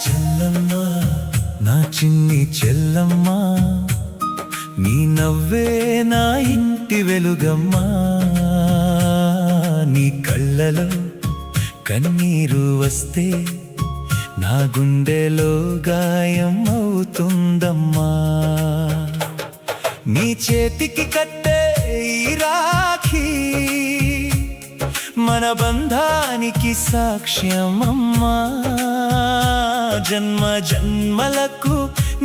చెల్లమ్మ, నా చిన్ని చెల్లమ్మ, నీ నవ్వే నా ఇంటి వెలుగమ్మా. నీ కళ్ళలో కన్నీరు వస్తే నా గుండెలో గాయం అవుతుందమ్మా. నీ చేతికి కట్టే ఈ రాఖీ మన బంధానికి సాక్ష్యమమ్మా. జన్మ జన్మలకు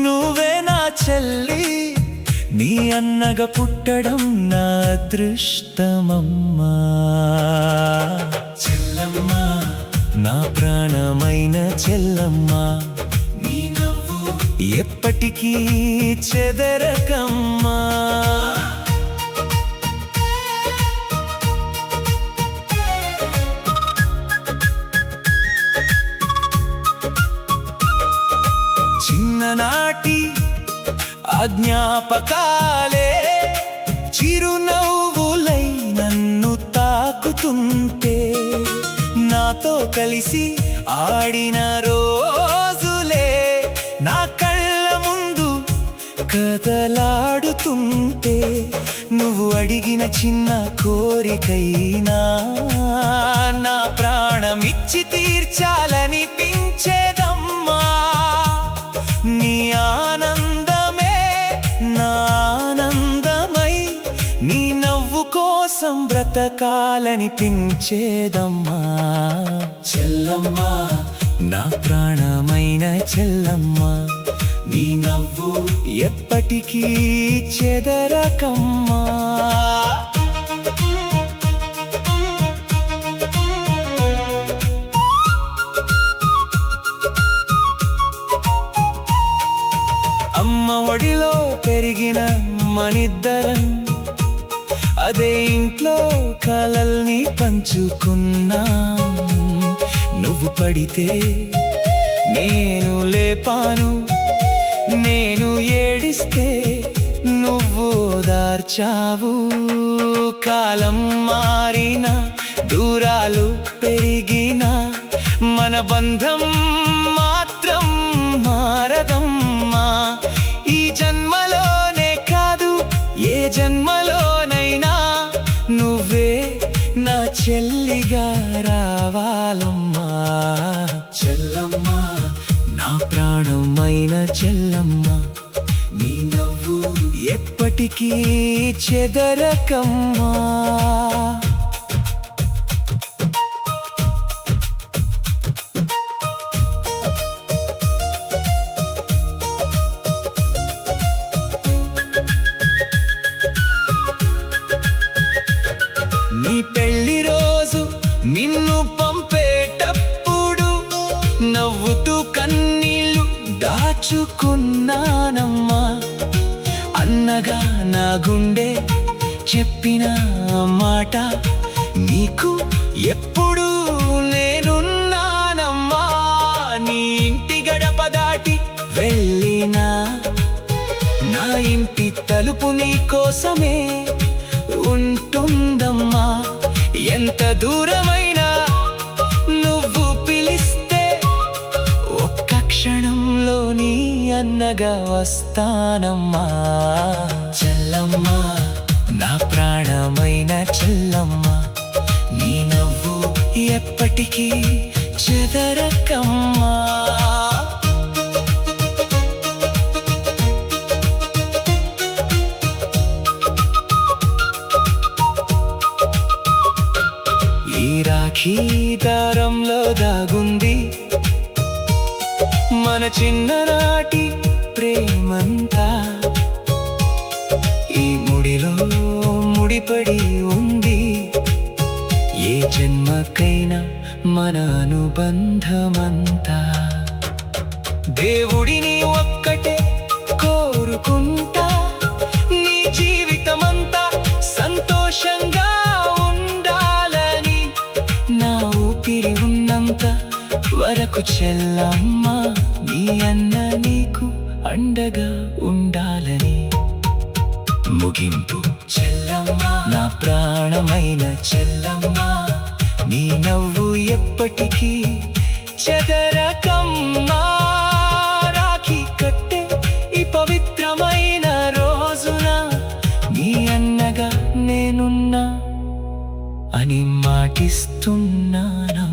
నువ్వే నా చెల్లి, నీ అన్నగా పుట్టడం నా అదృష్టమమ్మా. చెల్లమ్మ, నా ప్రాణమైన చెల్లమ్మ, నీ నవ్వు ఎప్పటికీ చెదరకమ్మా. చిన్ననాటి జ్ఞాపకాలే చిరునవ్వులై నన్ను తాకుతుంటే, నాతో కలిసి ఆడిన రోజులే నా కళ్ళ ముందు కదలాడుతుంటే, నువ్వు అడిగిన చిన్న కోరికైనా నా ప్రాణమిచ్చి తీర్చాలనిపించేదమ్మా. నీ ఆనందమే నా ఆనందమై, నీ నవ్వు కోసం బ్రతకాలనిపించేదమ్మా. చెల్లమ్మ, నా ప్రాణమైన చెల్లమ్మ, నీ నవ్వు ఎప్పటికీ చెదరకమ్మా. అమ్మ ఒడిలో పెరిగిన మనిద్దరం, అదే ఇంట్లో కలల్ని పంచుకున్నాం. నువ్వు పడితే నేను లేపాను, నేను ఏడిస్తే నువ్వు ఓదార్చావు. కాలం మారిన, దూరాలు పెరిగిన, మన బంధం మాత్రం మారదమ్మా. ఈ జన్మలోనే కాదు, ఏ జన్మలోనైనా నువ్వే నా చెల్లిగా రావాలమ్మా. చెల్లమ్మ, నా ప్రాణమైన చెల్లమ్మ, నీ నవ్వు ఎప్పటికీ చెదరకమ్మా. నీ పెళ్లి రోజు నిన్ను పంపేటప్పుడు నవ్వుతూ కన్నీళ్ళు దాచుకున్నానమ్మా. అన్నగా నా గుండె చెప్పిన మాట, నీకు ఎప్పుడు నేనున్నానమ్మా. నీ ఇంటి గడప దాటి వెళ్ళినా, నా ఇంటి తలుపు నీ కోసమే ఉంటుందమ్మా. ఎంత దూరమైనా నువ్వు పిలిస్తే ఒక్క క్షణంలో నీ అన్నగా వస్తానమ్మా. చెల్లమ్మ, నా ప్రాణమైన చెల్లమ్మ, నీ నవ్వు ఎప్పటికీ చెదరకమ్మా. ఈ రాఖీ దారంలో దాగుంది మన చిన్ననాటి ప్రేమంతా. ఈ ముడిలో ముడిపడి ఉంది ఏ జన్మకైనా మన అనుబంధమంతా. దేవుడిని ఒక్కటే కోరుకుంటా, నీ జీవితమంతా సంతోషంగా ఉండాలని. నా ఊపిరి ఉన్నంత వరకు చెల్లమ్మ, నీ అన్న నీకు అండగా ఉండాలని. ముగింపు చెల్లమ్మ, నా ప్రాణమైన చెల్లమ్మ, నీ నవ్వు ఎప్పటికీ చెదరకమ్మా. రాఖీ కట్టే ఈ పవిత్రమైన రోజున నీ అన్నగా నేనున్నా అని మాటిస్తున్నానా.